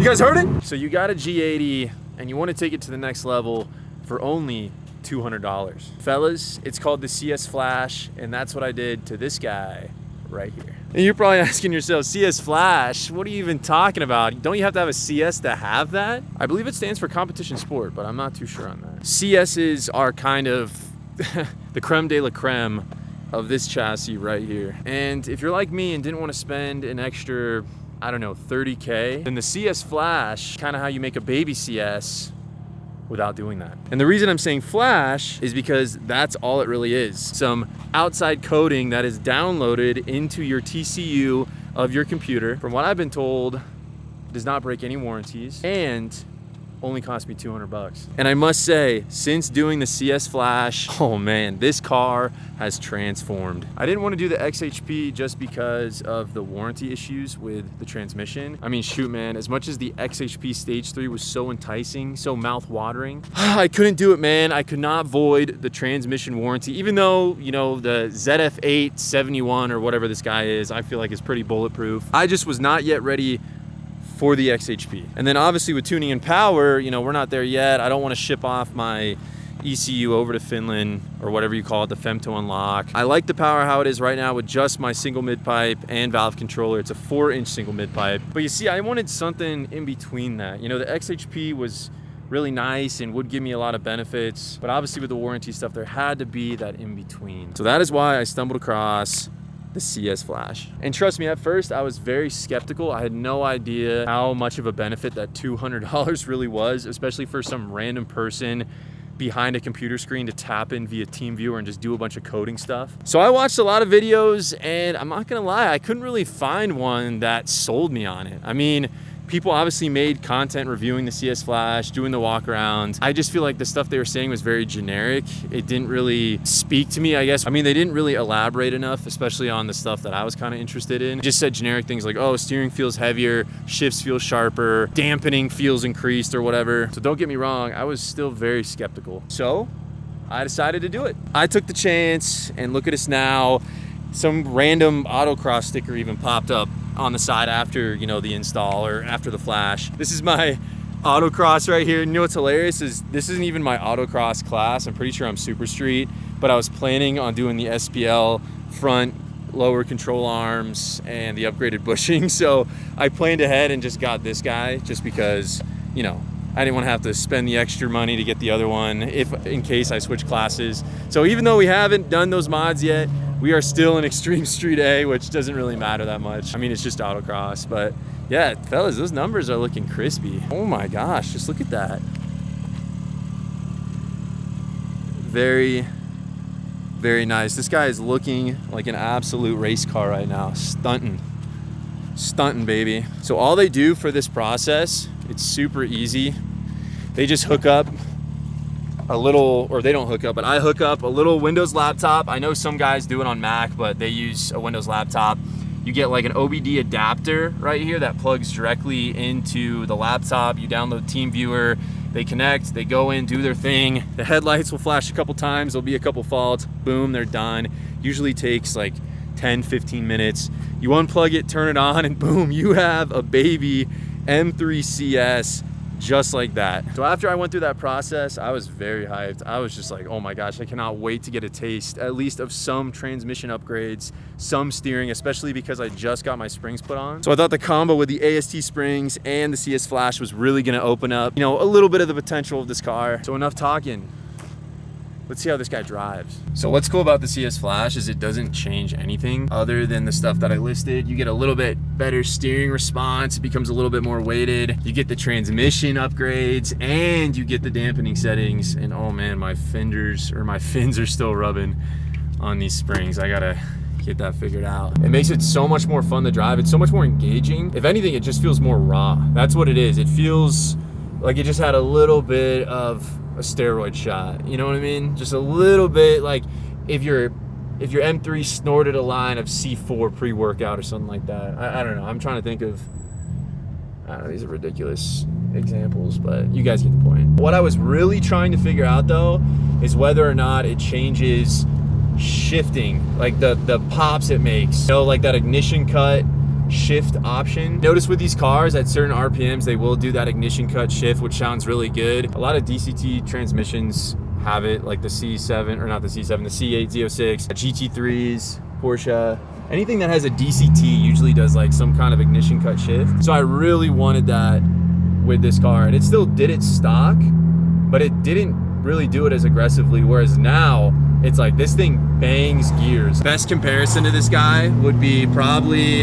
guys heard it? So you got a G80 and you want to take it to the next level for only $200. Fellas, it's called the CS Flash, and that's what I did to this guy right here. And you're probably asking yourself, CS Flash, what are you even talking about? Don't you have to have a CS to have that? I believe it stands for competition sport, but I'm not too sure on that. CSs are kind of the creme de la creme of this chassis right here. And if you're like me and didn't want to spend an extra, I don't know, 30K, then the CS Flash, kind of how you make a baby CS without doing that. And the reason I'm saying Flash is because that's all it really is. Some outside coding that is downloaded into your TCU of your computer. From what I've been told, does not break any warranties and only cost me 200 bucks. And I must say, since doing the CS Flash, oh man, this car has transformed. I didn't want to do the XHP just because of the warranty issues with the transmission. I mean, shoot man, as much as the XHP Stage 3 was so enticing, so mouth-watering, I couldn't do it, man. I could not void the transmission warranty, even though, you know, the ZF8 71 or whatever this guy is, I feel like is pretty bulletproof. I just was not yet ready for the XHP. And then obviously with tuning and power, you know, we're not there yet. I don't want to ship off my ECU over to Finland or whatever you call it, the femto unlock. I like the power how it is right now with just my single mid pipe and valve controller. It's a 4-inch single mid pipe. But you see, I wanted something in between that. You know, the XHP was really nice and would give me a lot of benefits, but obviously with the warranty stuff, there had to be that in between. So that is why I stumbled across the CS Flash. And trust me, at first I was very skeptical. I had no idea how much of a benefit that $200 really was, especially for some random person behind a computer screen to tap in via TeamViewer and just do a bunch of coding stuff. So I watched a lot of videos and I'm not gonna lie, I couldn't really find one that sold me on it. I mean, people obviously made content reviewing the CS Flash, doing the walk around. I just feel like the stuff they were saying was very generic. It didn't really speak to me, I guess. I mean, they didn't really elaborate enough, especially on the stuff that I was kind of interested in. It just said generic things like, oh, steering feels heavier, shifts feel sharper, dampening feels increased or whatever. So don't get me wrong, I was still very skeptical. So I decided to do it. I took the chance and look at us now. Some random autocross sticker even popped up on the side after, you know, the install or after the Flash. This is my autocross right here. You know what's hilarious is this isn't even my autocross class. I'm pretty sure I'm Super Street, but I was planning on doing the SPL front lower control arms and the upgraded bushing. So I planned ahead and just got this guy just because, you know, I didn't want to have to spend the extra money to get the other one in case I switch classes. So even though we haven't done those mods yet, we are still in Extreme Street A, which doesn't really matter that much. I mean, it's just autocross, but yeah, fellas, those numbers are looking crispy. Oh my gosh, just look at that. Very, very nice. This guy is looking like an absolute race car right now. Stunting, baby. So all they do for this process, it's super easy. They just hook up a little, or they don't hook up, but I hook up a little Windows laptop. I know some guys do it on Mac, but they use a Windows laptop. You get like an OBD adapter right here that plugs directly into the laptop. You download TeamViewer, they connect, they go in, do their thing. The headlights will flash a couple times, there'll be a couple faults, boom, they're done. Usually takes like 10, 15 minutes. You unplug it, turn it on, and boom, you have a baby M3 CS just like that. So after I went through that process, I was very hyped. I was just like, oh my gosh, I cannot wait to get a taste, at least of some transmission upgrades, some steering, especially because I just got my springs put on. So I thought the combo with the AST springs and the CS Flash was really gonna open up, you know, a little bit of the potential of this car. So enough talking. Let's see how this guy drives. So what's cool about the CS Flash is it doesn't change anything other than the stuff that I listed. You get a little bit better steering response. It becomes a little bit more weighted. You get the transmission upgrades and you get the dampening settings. And oh man, my fins are still rubbing on these springs. I gotta get that figured out. It makes it so much more fun to drive. It's so much more engaging. If anything, it just feels more raw. That's what it is. It feels like it just had a little bit of a steroid shot, you know what I mean? Just a little bit, like if your M3 snorted a line of C4 pre-workout or something like that. I don't know, I'm trying to think of, I don't know, these are ridiculous examples, but you guys get the point. What I was really trying to figure out though is whether or not it changes shifting, like the pops it makes. You know, like that ignition cut shift option. Notice with these cars at certain RPMs, they will do that ignition cut shift, which sounds really good. A lot of DCT transmissions have it, like the C7, or not the C7, the C8 Z06, GT3s, Porsche. Anything that has a DCT usually does like some kind of ignition cut shift. So I really wanted that with this car, and it still did it stock, but it didn't really do it as aggressively, whereas now it's like this thing bangs gears. Best comparison to this guy would be probably,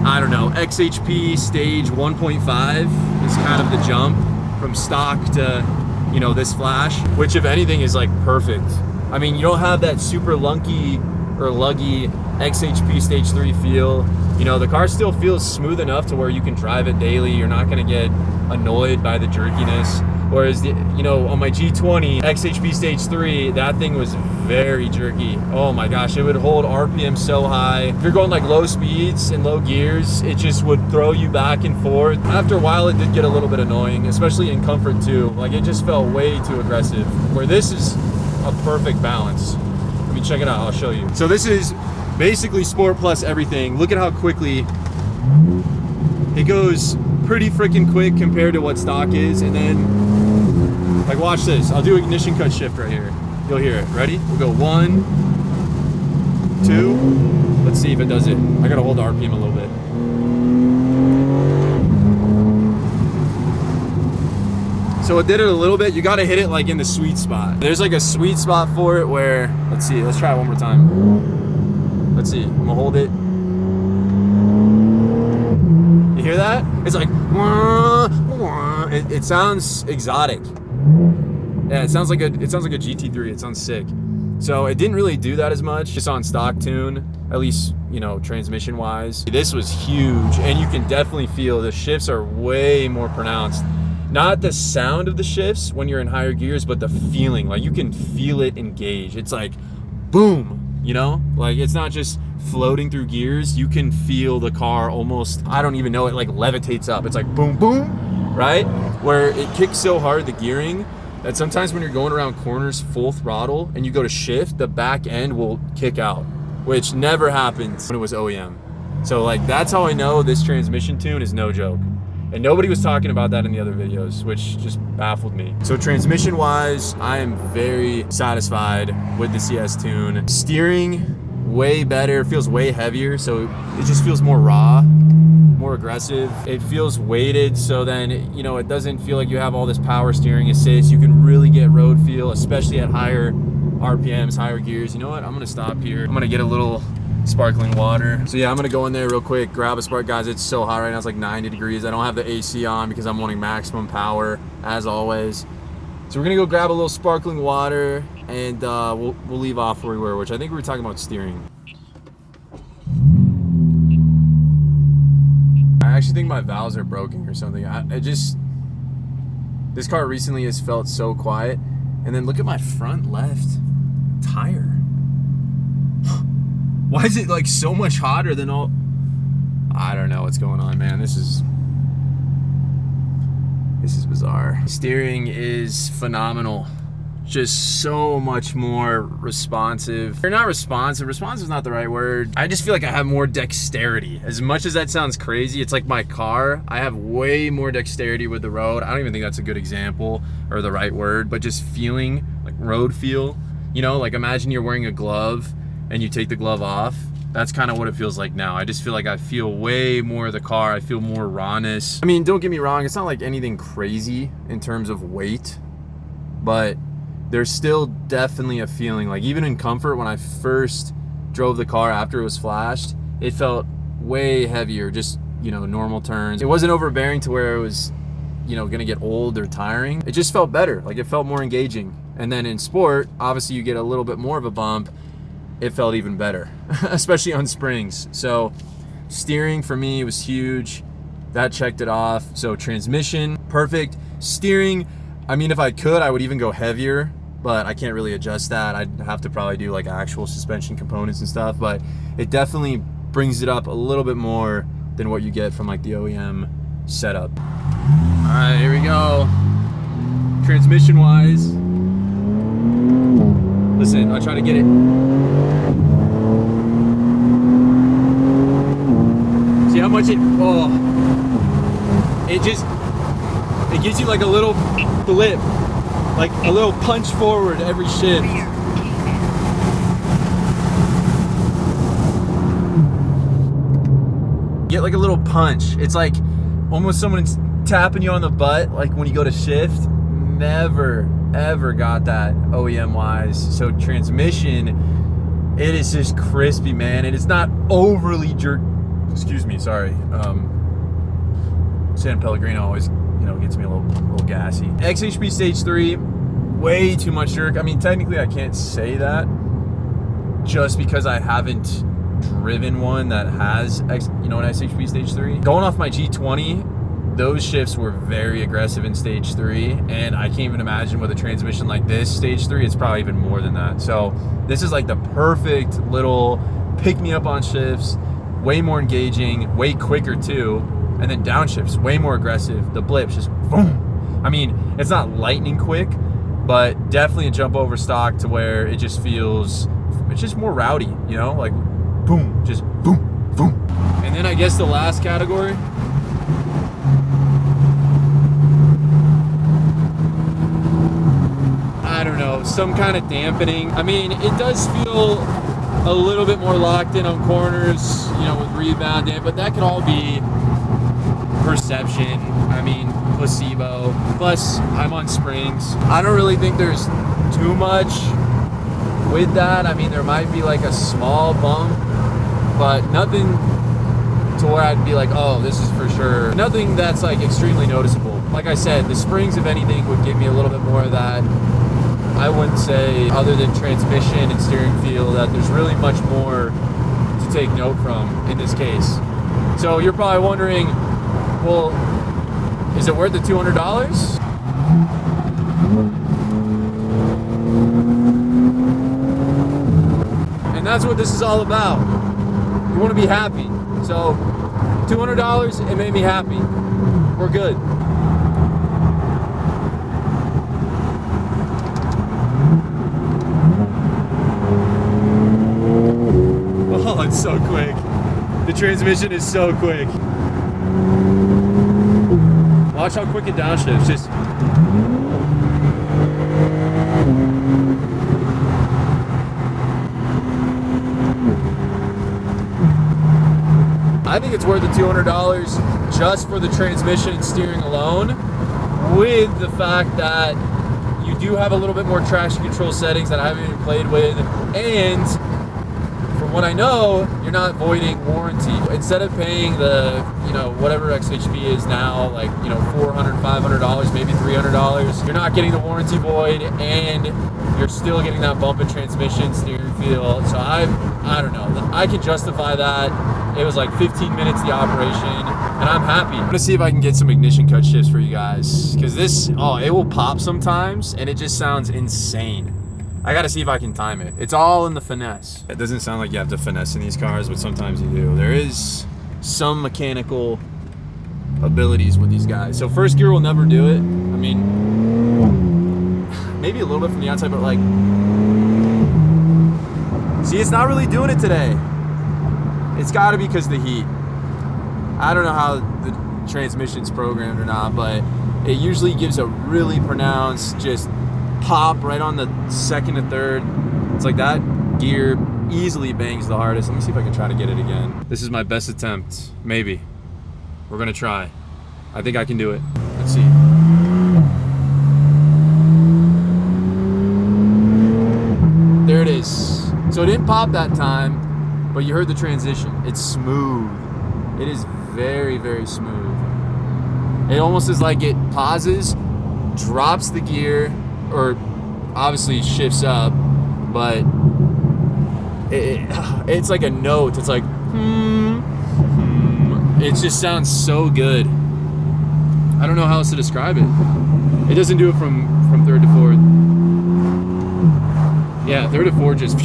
I don't know, XHP stage 1.5 is kind of the jump from stock to, you know, this Flash, which if anything is like perfect. I mean, you don't have that super lunky or luggy XHP stage 3 feel. You know, the car still feels smooth enough to where you can drive it daily. You're not gonna get annoyed by the jerkiness. Whereas, you know, on my G20 XHP stage 3, that thing was very jerky. Oh my gosh, it would hold RPM so high. If you're going like low speeds and low gears, it just would throw you back and forth. After a while, it did get a little bit annoying, especially in comfort too. Like, it just felt way too aggressive, where this is a perfect balance. Let me check it out, I'll show you. So this is basically sport plus everything. Look at how quickly it goes. Pretty freaking quick compared to what stock is. And then, like, watch this. I'll do ignition cut shift right here. You'll hear it. Ready? We'll go 1, 2. Let's see if it does it. I gotta hold the RPM a little bit. So it did it a little bit. You gotta hit it like in the sweet spot. There's like a sweet spot for it where, let's see, let's try it one more time. Let's see, I'm gonna hold it. You hear that? It's like, it sounds exotic. Yeah, it sounds like a GT3. It sounds sick. So it didn't really do that as much, just on stock tune, at least, you know, transmission wise. This was huge, and you can definitely feel the shifts are way more pronounced. Not the sound of the shifts when you're in higher gears, but the feeling. Like, you can feel it engage. It's like, boom, you know? Like, it's not just floating through gears. You can feel the car almost, I don't even know, it like levitates up. It's like boom, boom, right? Where it kicks so hard, the gearing, that sometimes when you're going around corners full throttle and you go to shift, the back end will kick out, which never happened when it was OEM. So like, that's how I know this transmission tune is no joke. And nobody was talking about that in the other videos, which just baffled me. So transmission wise, I am very satisfied with the CS tune. Steering, way better, feels way heavier, so it just feels more raw, more aggressive. It feels weighted, so then, you know, it doesn't feel like you have all this power steering assist. You can really get road feel, especially at higher RPMs, higher gears. You know what, I'm gonna stop here. I'm gonna get a little sparkling water. So yeah, I'm gonna go in there real quick, grab a spark. Guys, it's so hot right now, it's like 90 degrees. I don't have the AC on because I'm wanting maximum power, as always. So we're gonna go grab a little sparkling water, and we'll leave off where we were, which I think we were talking about steering. I actually think my valves are broken or something. This car recently has felt so quiet. And then look at my front left tire. Why is it like so much hotter than all? I don't know what's going on, man. This is bizarre. Steering is phenomenal. Just so much more responsive. Or not responsive, responsive is not the right word. I just feel like I have more dexterity. As much as that sounds crazy, it's like my car. I have way more dexterity with the road. I don't even think that's a good example or the right word, but just feeling, like road feel. You know, like imagine you're wearing a glove and you take the glove off. That's kind of what it feels like now. I just feel like I feel way more of the car. I feel more rawness. I mean, don't get me wrong, it's not like anything crazy in terms of weight, but there's still definitely a feeling, like even in comfort, when I first drove the car after it was flashed, it felt way heavier, just, you know, normal turns. It wasn't overbearing to where it was, you know, gonna get old or tiring. It just felt better, like it felt more engaging. And then in sport, obviously you get a little bit more of a bump. It felt even better, especially on springs. So steering for me was huge. That checked it off. So transmission, perfect. Steering, I mean, if I could, I would even go heavier, but I can't really adjust that. I'd have to probably do like actual suspension components and stuff, but it definitely brings it up a little bit more than what you get from like the OEM setup. All right, here we go. Transmission wise, listen, I'll try to get it. See how much it, oh, it gives you like a little blip, like a little punch forward every shift. Get like a little punch. It's like almost someone's tapping you on the butt, like when you go to shift. Never, ever got that OEM wise. So transmission, it is just crispy, man. And it's not overly excuse me, sorry. San Pellegrino always, you know, gets me a little gassy. XHP Stage 3, way too much jerk. I mean, technically I can't say that just because I haven't driven one that has, you know, an XHP Stage 3. Going off my G20, those shifts were very aggressive in Stage 3, and I can't even imagine with a transmission like this, Stage 3, it's probably even more than that. So this is like the perfect little pick-me-up on shifts, way more engaging, way quicker too, and then downshifts, way more aggressive. The blips just boom. I mean, it's not lightning quick, but definitely a jump over stock to where it just feels, it's just more rowdy, you know, like boom, just boom, boom. And then I guess the last category, I don't know, some kind of dampening. I mean, it does feel a little bit more locked in on corners, you know, with rebound, but that could all be perception. I mean, placebo. Plus, I'm on springs. I don't really think there's too much with that. I mean, there might be like a small bump, but nothing to where I'd be like, oh, this is for sure. Nothing that's like extremely noticeable. Like I said, the springs, if anything, would give me a little bit more of that. I wouldn't say, other than transmission and steering feel, that there's really much more to take note from in this case. So you're probably wondering, well, is it worth the $200? And that's what this is all about. You want to be happy. So $200, it made me happy. We're good. Oh, it's so quick. The transmission is so quick. Watch how quick it downshifts. Just I think it's worth the $200 just for the transmission and steering alone, with the fact that you do have a little bit more traction control settings that I haven't even played with, and from what I know, you're not voiding warranty. Instead of paying the, you know, whatever XHP is now, like, you know, $400, $500, maybe $300, you're not getting the warranty void, and you're still getting that bump in transmission, steering feel. So I don't know, I can justify that. It was like 15 minutes the operation, and I'm happy. I'm gonna see if I can get some ignition cut shifts for you guys, because this, oh, it will pop sometimes, and it just sounds insane. I gotta see if I can time it. It's all in the finesse. It doesn't sound like you have to finesse in these cars, but sometimes you do. There is some mechanical abilities with these guys. So first gear will never do it. I mean, maybe a little bit from the outside, but like, see, it's not really doing it today. It's gotta be because of the heat. I don't know how the transmission's programmed or not, but it usually gives a really pronounced just pop right on the second and third. It's like that gear easily bangs the hardest. Let me see if I can try to get it again. This is my best attempt. Maybe. We're gonna try. I think I can do it. Let's see. There it is. So it didn't pop that time, but you heard the transition. It's smooth. It is very, very smooth. It almost is like it pauses, drops the gear, or obviously shifts up, but it's like a note. It's like, It just sounds so good. I don't know how else to describe it. It doesn't do it from third to fourth. Yeah, third to fourth just,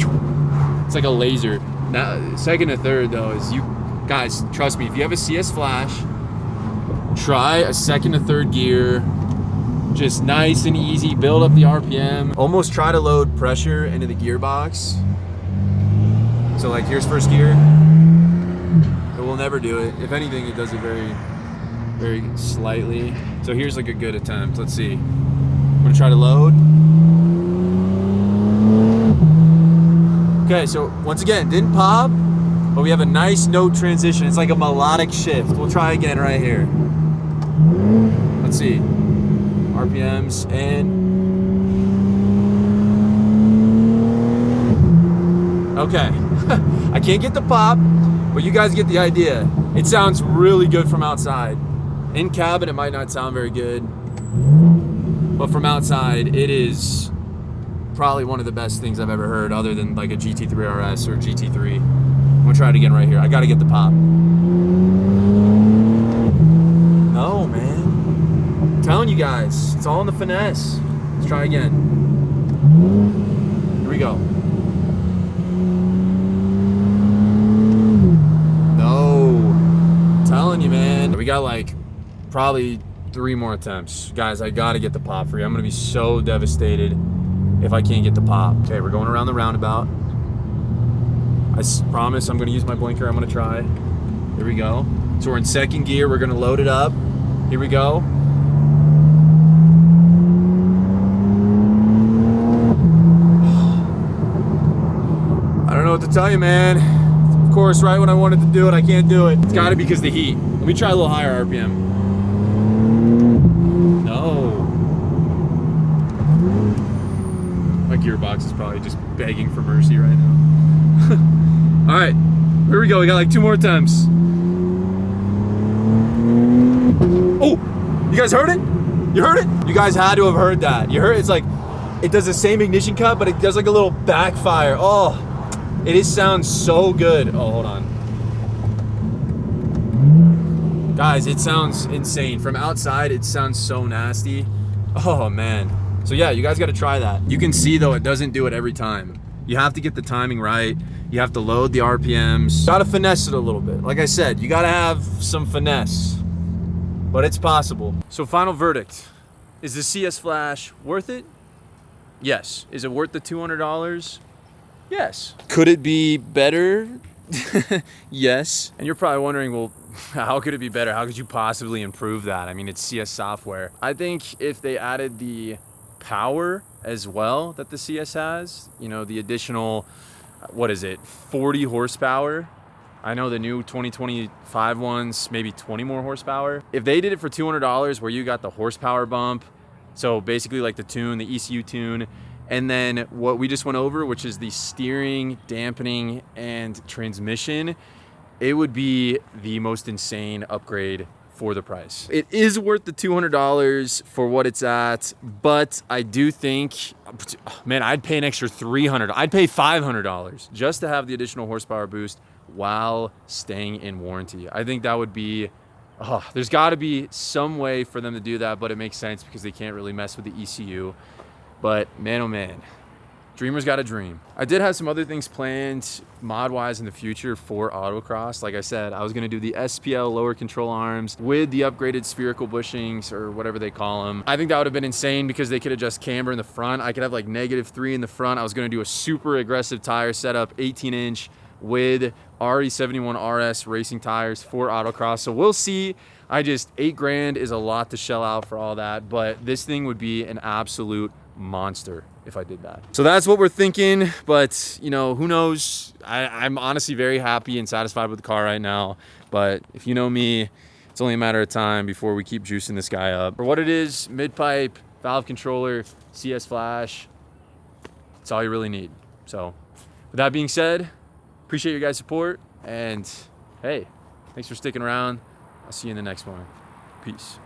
it's like a laser. Now, second to third though is, you guys, trust me, if you have a CS Flash, try a second to third gear. Just nice and easy, build up the RPM. Almost try to load pressure into the gearbox. So like, here's first gear. It will never do it. If anything, it does it very, very slightly. So here's like a good attempt. Let's see. I'm gonna try to load. Okay, so once again, didn't pop, but we have a nice note transition. It's like a melodic shift. We'll try again right here. Let's see. RPMs and... Okay. I can't get the pop, but you guys get the idea. It sounds really good from outside. In cabin, it might not sound very good, but from outside, it is probably one of the best things I've ever heard, other than like a GT3 RS or GT3. I'm gonna try it again right here. I gotta get the pop. No, man. I'm telling you guys, it's all in the finesse. Let's try again. Here we go. You, man. We got like probably 3 more attempts. Guys, I gotta get the pop for you. I'm gonna be so devastated if I can't get the pop. Okay, we're going around the roundabout. I promise I'm gonna use my blinker. I'm gonna try. Here we go. So we're in 2nd gear. We're gonna load it up. Here we go. I don't know what to tell you, man. Of course, right when I wanted to do it, I can't do it. It's gotta be because of the heat. Let me try a little higher RPM. No. My gearbox is probably just begging for mercy right now. All right, here we go. We got like 2 more attempts. Oh, you guys heard it? You heard it? You guys had to have heard that. You heard it? It's like, it does the same ignition cut, but it does like a little backfire. Oh. It sounds so good. Oh, hold on. Guys, it sounds insane. From outside, it sounds so nasty. Oh, man. So yeah, you guys got to try that. You can see, though, it doesn't do it every time. You have to get the timing right. You have to load the RPMs. Got to finesse it a little bit. Like I said, you got to have some finesse. But it's possible. So final verdict. Is the CS Flash worth it? Yes. Is it worth the $200? Yes. Could it be better? Yes. And you're probably wondering, well, how could it be better? How could you possibly improve that? I mean, it's CS software. I think if they added the power as well that the CS has, you know, the additional, what is it, 40 horsepower. I know the new 2025 ones, maybe 20 more horsepower. If they did it for $200 where you got the horsepower bump, so basically like the tune, the ECU tune, and then what we just went over, which is the steering, dampening, and transmission, it would be the most insane upgrade for the price. It is worth the $200 for what it's at, but I do think, man, I'd pay an extra $300. I'd pay $500 just to have the additional horsepower boost while staying in warranty. I think that would be, there's gotta be some way for them to do that, but it makes sense because they can't really mess with the ECU. But man, oh man, dreamers got a dream. I did have some other things planned mod-wise in the future for autocross. Like I said, I was gonna do the SPL lower control arms with the upgraded spherical bushings or whatever they call them. I think that would have been insane because they could adjust camber in the front. I could have like -3 in the front. I was gonna do a super aggressive tire setup, 18-inch with RE71 RS racing tires for autocross. So we'll see. $8 grand is a lot to shell out for all that, but this thing would be an absolute monster if I did that. So that's what we're thinking, but you know, who knows? I'm honestly very happy and satisfied with the car right now, but if you know me, it's only a matter of time before we keep juicing this guy up. For what it is, mid-pipe, valve controller, CS Flash, it's all you really need. So with that being said, appreciate your guys' support, and hey, thanks for sticking around. I'll see you in the next one. Peace.